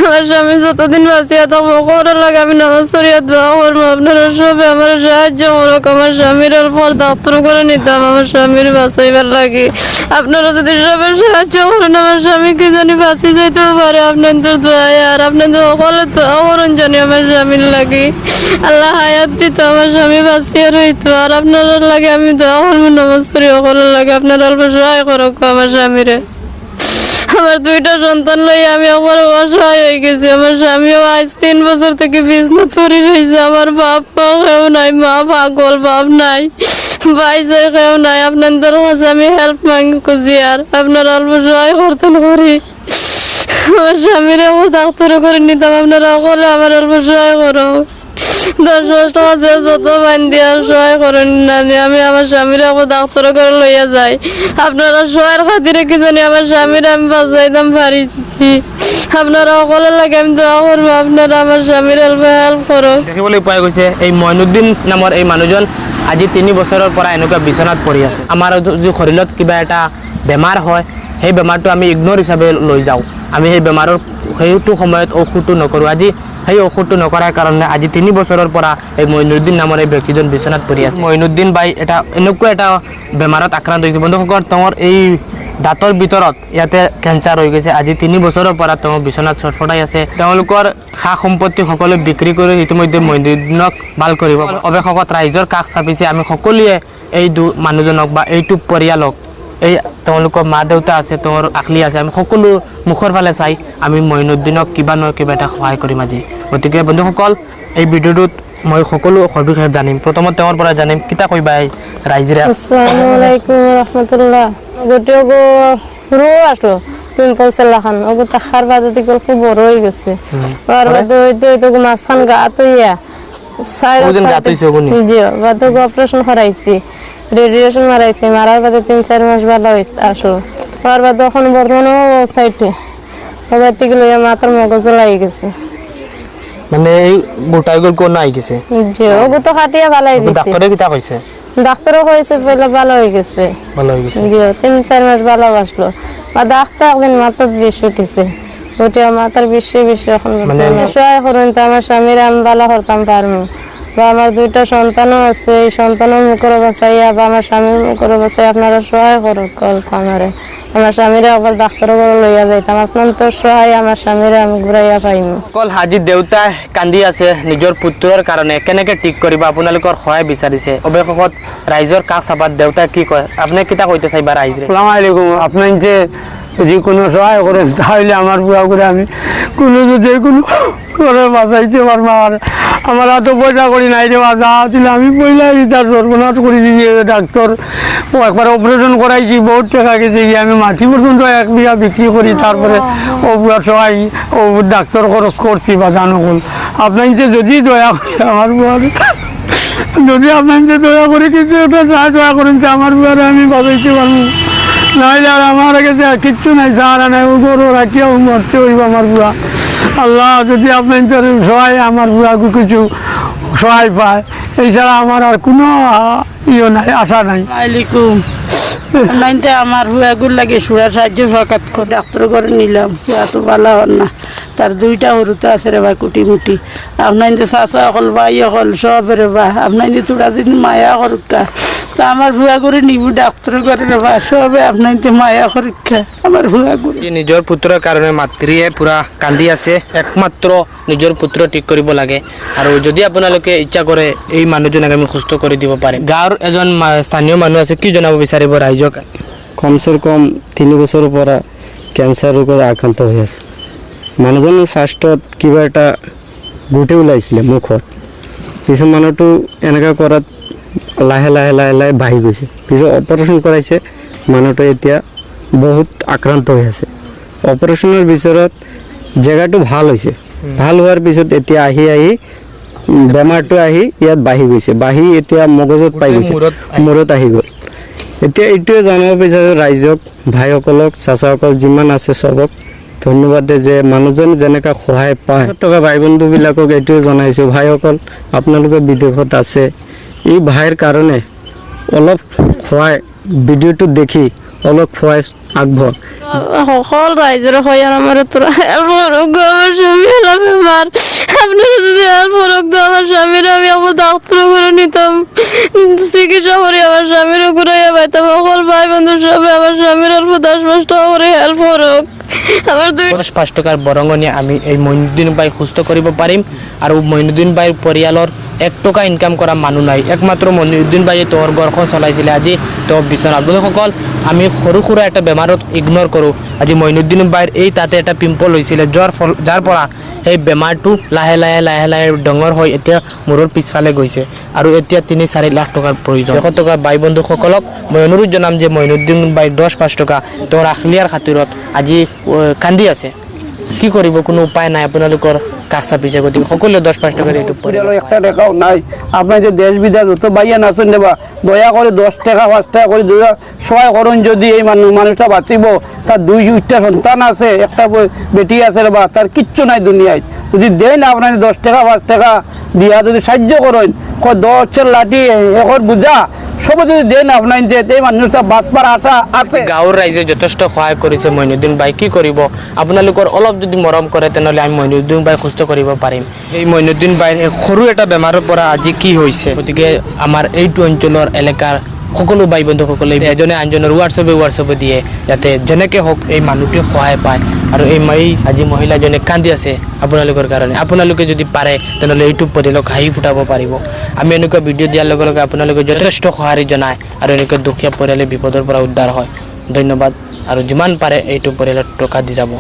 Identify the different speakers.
Speaker 1: আমার স্বামী যতদিন বাঁচিয়া থাকবো করার লাগে আমি নামাজ পড়িয়া দোয়া করবো, আপনারা সবে আমার সাহায্য করুক। আমার স্বামীর পর ডাক্তার করে নিতাম আমার স্বামীর বাঁচাইবার লাগে। আপনারা যদি সবে সাহায্য করেন আমার স্বামী কি জানি বাঁচি যাইতেও পারে আপনাদের দোয়ায়। আর আপনাদের সকলে দোয়া করুন জানি আমার স্বামীর লাগে আল্লাহ হায়াত দিত, আমার স্বামী বাঁচিয়া রইতো। আর আপনারা লাগে আমি দোয়া করবো, নামাজ পড়ি সকলের লাগে আপনারা অল্প সহায় করুক আমার স্বামীরে। আমার দুইটা সন্তান লইয়া আমি আমার অসহায় হয়ে গেছি। আমার স্বামীও আজ 3 বছর থেকে বিছনাত পড়ে রয়েছে। আমার বাপ মা কেউ নাই, মা পাগল, বাপ নাই, ভাই যাই কেউ নাই। আপনাদের কাছে আমি হেল্প মাঙ্গি খুঁজি, আর আপনারা অল্প সহায় করতেন করি। আমার স্বামীর ডাক্তার করে নিতাম, আপনারা সকলে আমার অল্প সহায় করো। 10 টাকা যত বান দিয়া সহায় করেন না, আমি আমার স্বামীর ডাক্তার করে লইয়া যাই। আপনারা সহায়ের খাতিরে কি জানি আমার স্বামীর আমি বাঁচাইতাম পারি। আপনারা সকলের লাগে আমি দোয়া করবো, আপনারা আমার স্বামীর হেল্প করো।
Speaker 2: দেখিবলৈ পোৱা গৈছে এই মইনুদ্দিন নামৰ এই মানুহজন আজি 3 বছৰৰ পৰা এনেকুৱা বিচনাত পৰি আছে। আমাৰ যদি শৰীৰত কিবা এটা বেমাৰ হয় সেই বেমাৰটো আমি ইগনোৰ হিচাপে লৈ যাওঁ, আমি সেই বেমাৰৰ সেইটো সময়ত ঔষধটো নকৰোঁ। আজি সেই ঔষধটো নকৰাৰ কাৰণে আজি 3 বছৰৰ পৰা এই মইনুদ্দিন নামৰ এই ব্যক্তিজন বিচনাত পৰি আছে। মইনুদ্দিন বাই এনেকুৱা এটা বেমাৰত আক্ৰান্ত হৈছে। বন্ধুসকল, তেওঁৰ এই দাঁতৰ ভিতৰত ইয়াতে কেঞ্চাৰ হৈ গৈছে। আজি 3 বছৰৰ পৰা তেওঁ বিচনাত ছটফটাই আছে। তেওঁলোকৰ সা সম্পত্তি সকলো বিক্ৰী কৰি ইতিমধ্যে মইনুদ্দিনক ভাল কৰিব অৱশেষত ৰাইজৰ কাষ চাপিছে। আমি সকলোৱে এই মানুহজনক বা এইটো পৰিয়ালক, এই তেওঁলোকৰ মা দেউতা আছে, তেওঁৰ আখলি আছে, আমি সকলো মুখৰ ফালে চাই আমি মইনুদ্দিনক কিবা নহয় কিবা এটা সহায় কৰিম আজি। গতিকে বন্ধুসকল, এই ভিডিঅ'টোত মই সকলো সবিশেষ জানিম। প্ৰথমত তেওঁৰ পৰা জানিম কিতা কইবা এই ৰাইজৰে।
Speaker 1: আসসালামু আলাইকুম রাহমাতুল্লাহ। গোটেও শুরু আসলো পিম্পলস লাখান ওগো তাহার বাদে দিকে খুব বড় হয়ে গেছে। আর বাদে হইতো মাছখান গাত হইয়া জি বাদে অপারেশন করাইছি, রেডিয়েশন মারাইছি। মারার বাদে 3-4 মাস ভালো আসলো। আর বাদে এখন বর্তমানে সাইডে ওবার থেকে লইয়া মাথার মগজ লাগি গেছে।
Speaker 2: মানে এই গোটাইগুলো কোন আই গেছে?
Speaker 1: জি ওগো তো কাটিয়া ভালাই দিছে।
Speaker 2: ডাক্তারে কিতা কইছে?
Speaker 1: ডাক্তারও কইছে পয়লা ভালো হয়ে গেছে।
Speaker 2: ভালো হয়ে গেছে।
Speaker 1: জি 3-4 মাস ভালো আসলো। বা ডাক্তার একদিন মাথার বিষ উঠেছে, ওটা মাথার বেশি এখন মানে সহায় করুন তো আমার স্বামীর আমি ভালো করতাম পারবো। বা আমার 2টা সন্তানও আছে, এই সন্তানের মুখের বাঁচাইয়া বা আমার স্বামীর মুখের বাঁচাই আপনারা সহায় করুক আমারে। আমার স্বামীরা অকল ডাক্তার করে লইয়া যাইতাম, আপনার তো সহায় আমার স্বামীরা আমি ঘুরাইয়া পাইম।
Speaker 2: অকল হাজি দেউতা কান্দি আছে নিজৰ পুত্ৰৰ কাৰণে, কেনেকে ঠিক কৰিব আপোনালোকৰ সহায় বিচাৰিছে। অৱশেষত ৰাইজৰ কাষ চাপাত দেউতাই কি কয় আপুনি কিতা কইতে চাইবা ৰাইজে?
Speaker 3: আসসালামু আলাইকুম। আপনার যে যদি কোনো সহায় করেন তাহলে আমার বুয়া করে আমি কোনো যদি কোনো করে বাঁচাইতে পারবো। আর আমার এত পয়সা করি নাই রে বাঁচা ছিল, আমি পয়সা তার সর্বনাশ করে দিয়ে ডাক্তার একবার অপারেশন করাইছি, বহুত টাকা গেছে গিয়ে আমি মাটি পর্যন্ত 1 বিঘা বিক্রি করি, তারপরে ও বুয়ার সবাই ও ডাক্তার খরচ করছি বা জানো বল। আপনার যে যদি দয়া করে আমার বুয়ার যদি আপনার যে দয়া করে কিছু একটা দয়া করেন যে আমার বুয়ারে আমি বাঁচাইতে পারবো। নাইলে আর আমার কাছে কিচ্ছু নাই, সাহারা নাই, ও গরু রাখিয়াও মরতে হইব আমার বুয়া। আল্লাহ যদি আপনার সহায় আমার বুয়াকে কিছু সহায় পায়, এছাড়া আমার আর কোনো ইয়ে নাই, আশা নাই।
Speaker 4: আলাইকুম। নাইতে আমার হুয়াগুর লাগে সুরা সাহায্য সরকার ডাক্তার করে নিলাম, হুয়া তো ভালো হন না। তার 2টা হরুতে আছে রে ভাই কুটি মুটি। আপনার চাষা অকল ভাই অকল সব রে বা আপনার তোরা যদি মায়া করুকা তা আমার ভুয়া করে নিব ডাক্তার করে রে বা সবে আপনার মায়া করুকা আমার ভুয়া করে।
Speaker 2: নিজৰ পুত্ৰৰ কাৰণে মাতৃয়ে পুৰা কান্দি আছে। একমাত্ৰ নিজৰ পুত্ৰ ঠিক কৰিব লাগে, আৰু যদি আপোনালোকে ইচ্ছা কৰে এই মানুহজনক আমি সুস্থ কৰি দিব পাৰিম। গাঁৱৰ এজন স্থানীয় মানুহ আছে, কি জনাব বিচাৰিব ৰাইজক?
Speaker 5: কমসে কম 3 বছৰৰ পৰা কেঞ্চাৰ ৰোগত আক্ৰান্ত হৈ আছে। মানুহজনৰ ফাৰ্ষ্টত কিবা এটা গুটি ওলাইছিলে মুখত, পিছত মানুহটো এনেকুৱা কৰাত লাহে লাহে বাঢ়ি গৈছে। পিছত অপাৰেশ্যন কৰাইছে, মানুহটো এতিয়া বহুত আক্ৰান্ত হৈ আছে। অপাৰেশ্যনৰ পিছত জেগাটো ভাল হৈছে, ভাল হোৱাৰ পিছত এতিয়া আহি বেমাৰটো আহি ইয়াত বাঢ়ি গৈছে, বাঢ়ি এতিয়া মগজত পাই গৈছে, মূৰত আহি গ'ল। এতিয়া এইটোৱে জনাব বিচাৰোঁ ৰাইজক, ভাইসকলক, চাচাসকল যিমান আছে চবক ধন্যবাদ যে মানুহজন যেনেকৈ সহায় পায়। থকা ভাই বন্ধুবিলাকক এইটোৱে জনাইছোঁ, ভাইসকল আপোনালোকে বিদেশত আছে, এই ভাইৰ কাৰণে অলপ সহায় ভিডিঅ'টো দেখি অলপ সহায় আগবঢ়াওক।
Speaker 1: সকল ৰাইজৰ সহায় আমাৰ হেল্প কৰক। আপনারা যদি আর ফরক তো আমার স্বামীর আমি আবার ডাক্তার করে নিতাম, চিকিৎসা করে আমার স্বামীরও ঘুরাইয়া পাইতাম। সকল ভাই বন্ধু সবাই আমার স্বামীর অল্প 10-5 টাকা করে হেল্প করক। আমার
Speaker 2: 10-5 টাকার বরঙণি আমি এই মইনুদ্দিন ভাই সুস্থ কৰিব পাৰিম। আৰু মইনুদ্দিন ভাইৰ পৰিয়ালৰ 1 টকা ইনকাম কৰা মানুহ নাই, একমাত্ৰ মইনুদ্দিন ভাইয়ে তেওঁৰ ঘৰখন চলাইছিলে। আজি তেওঁ বিচনাত। বন্ধুসকল, আমি সৰু সুৰা এটা বেমাৰত ইগন'ৰ কৰোঁ। আজি মইনুদ্দিন ভাইৰ এই তাতে এটা পিম্পল হৈছিলে, যাৰ পৰা সেই বেমাৰটো লাহে লাহে ডাঙৰ হৈ এতিয়া মূৰৰ পিছফালে গৈছে আৰু এতিয়া 3-4 লাখ টকাৰ প্ৰয়োজন। 100 টকা ভাই বন্ধুসকলক মই অনুৰোধ জনাম যে মইনুদ্দিন ভাই 10-5 টকা তেওঁৰ আখলিয়াৰ খাতিৰত আজি কান্দি আছে। কি কৰিব, কোনো উপায় নাই আপোনালোকৰ কাষ চাপিছে। গতিকে সকলোৱে 10-5 টকা এইটো
Speaker 3: পরিবারের একটা টাকাও নাই। আপনার যে দেশ বিদেশ যত বাইয়া নাচন দেবা দয়া করে 10 টাকা 5 টাকা করে সহায় করুন। যদি এই মানুষটা বাঁচিব, তার 2টা সন্তান আছে, একটা বেটি আছে বা তার কিচ্ছু নাই দুনিয়ায়। যদি দেন আপনার 10 টাকা 5 টাকা দিয়া যদি সাহায্য করেন, 10 লাঠি এখন বুঝা সব যদি দেন আপনার যে এই মানুষটা বাঁচবার আশা আছে।
Speaker 2: গাঁৱৰ ৰাইজে যথেষ্ট সহায় কৰিছে মইনুদ্দিন ভাই। কি কৰিব, আপোনালোকৰ অলপ যদি মৰম কৰে তেনেহ'লে আমি মইনুদ্দিন ভাই সুস্থ কৰিব পাৰিম। এই মইনুদ্দিন ভাইৰ সৰু এটা বেমাৰৰ পৰা আজি কি হৈছে, গতিকে আমাৰ এইটো অঞ্চলৰ এলেকাৰ সকলো ভাই বন্ধুসকলে এজনে আনজনৰ হোৱাটছএপে দিয়ে, যাতে যেনেকৈ হওক এই মানুহটোৱে সহায় পায়। আৰু এই আজি মহিলাজনে কান্দি আছে আপোনালোকৰ কাৰণে। আপোনালোকে যদি পাৰে তেনেহ'লে এইটো পৰিয়ালক হাঁহি ফুটাব পাৰিব। আমি এনেকুৱা ভিডিঅ' দিয়াৰ লগে লগে আপোনালোকে যথেষ্ট সঁহাৰি জনায় আৰু এনেকুৱা দুখীয়া পৰিয়ালে বিপদৰ পৰা উদ্ধাৰ হয়। ধন্যবাদ। আৰু যিমান পাৰে এইটো পৰিয়ালত টকা দি যাব।